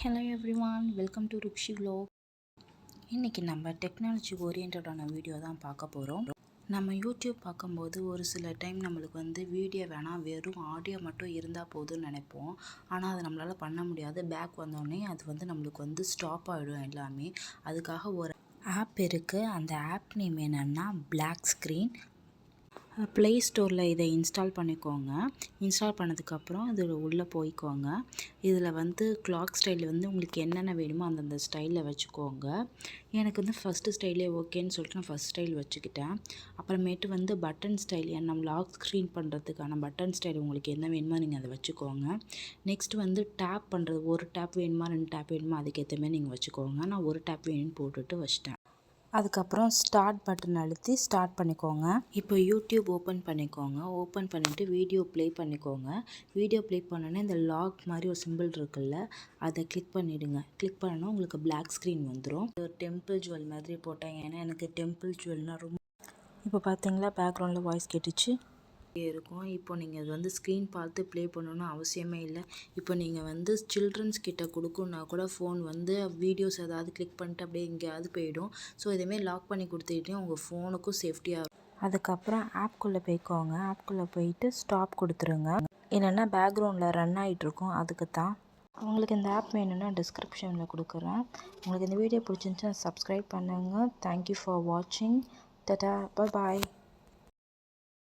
Hello everyone, welcome to Rukshi vlog. இன்றைக்கி நம்ம technology ஓரியன்டான video தான் பார்க்க போகிறோம். நம்ம யூடியூப் பார்க்கும்போது ஒரு சில டைம் நம்மளுக்கு வீடியோ வேணாம், வெறும் ஆடியோ மட்டும் இருந்தால் போதும்னு நினைப்போம். ஆனால் அது நம்மளால் பண்ண முடியாது. பேக் வந்தோடனே அது நம்மளுக்கு ஸ்டாப் ஆகிடும் எல்லாமே. அதுக்காக ஒரு ஆப் இருக்குது. அந்த ஆப் நேம் என்னென்னா பிளாக் ஸ்க்ரீன். ப்ளே ஸ்டோரில் இதை இன்ஸ்டால் பண்ணிக்கோங்க. இன்ஸ்டால் பண்ணதுக்கப்புறம் இது உள்ளே போய்க்கோங்க. இதில் கிளாக் ஸ்டைல் உங்களுக்கு என்னென்ன வேணுமோ அந்தந்த ஸ்டைலில் வச்சுக்கோங்க. எனக்கு ஃபஸ்ட்டு ஸ்டைலே ஓகேன்னு சொல்லிட்டு நான் ஃபஸ்ட் ஸ்டைல் வச்சுக்கிட்டேன். அப்புறமேட்டு பட்டன் ஸ்டைல், நம்ம லாக் ஸ்க்ரீன் பண்ணுறதுக்கான பட்டன் ஸ்டைல் உங்களுக்கு என்ன வேணுமோ நீங்கள் அதை வச்சுக்கோங்க. நெக்ஸ்ட்டு டேப் பண்ணுறது, ஒரு டேப் வேணுமா 2 டேப் வேணுமா அதுக்கேற்ற மாதிரி நீங்கள் வச்சுக்கோங்க. நான் ஒரு டேப் வேணும்னு போட்டுட்டு வச்சிட்டேன். அதுக்கப்புறம் ஸ்டார்ட் பட்டன் அழுத்தி ஸ்டார்ட் பண்ணிக்கோங்க. இப்போ யூடியூப் ஓப்பன் பண்ணிக்கோங்க. ஓப்பன் பண்ணிவிட்டு வீடியோ ப்ளே பண்ணிக்கோங்க. வீடியோ ப்ளே பண்ணோன்னே இந்த லாக் மாதிரி ஒரு சிம்பிள் இருக்குல்ல, அதை கிளிக் பண்ணிவிடுங்க. கிளிக் பண்ணோன்னா உங்களுக்கு பிளாக் ஸ்க்ரீன் வந்துடும். ஒரு டெம்பிள் ஜுவல் மாதிரி போட்டேன், ஏன்னா எனக்கு டெம்பிள் ஜுவல்னால் ரொம்ப. இப்போ பார்த்தீங்களா, பேக்ரவுண்டில் வாய்ஸ் கேட்டுச்சு இருக்கும். இப்போ நீங்கள் இது ஸ்க்ரீன் பார்த்து ப்ளே பண்ணணும்னு அவசியமே இல்லை. இப்போ நீங்கள் சில்ட்ரன்ஸ் கிட்ட கொடுக்கணுன்னா கூட ஃபோன் வீடியோஸ் ஏதாவது கிளிக் பண்ணிட்டு அப்படியே எங்கேயாவது போயிடும். ஸோ இதேமாரி லாக் பண்ணி கொடுத்துக்கிட்டே உங்கள் ஃபோனுக்கும் சேஃப்டியாக இருக்கும். அதுக்கப்புறம் ஆப்குள்ளே போய்க்கோங்க. ஆப்குள்ளே போயிட்டு ஸ்டாப் கொடுத்துருங்க. இல்லைன்னா பேக்ரவுண்டில் ரன் ஆகிட்ருக்கும், அதுக்கு தான். உங்களுக்கு இந்த ஆப் வேணும்னா டிஸ்கிரிப்ஷனில் கொடுக்குறேன். உங்களுக்கு இந்த வீடியோ பிடிச்சிருந்துச்சுன்னா சப்ஸ்கிரைப் பண்ணுங்கள். தேங்க்யூ ஃபார் வாட்சிங். டாடா, பாய்.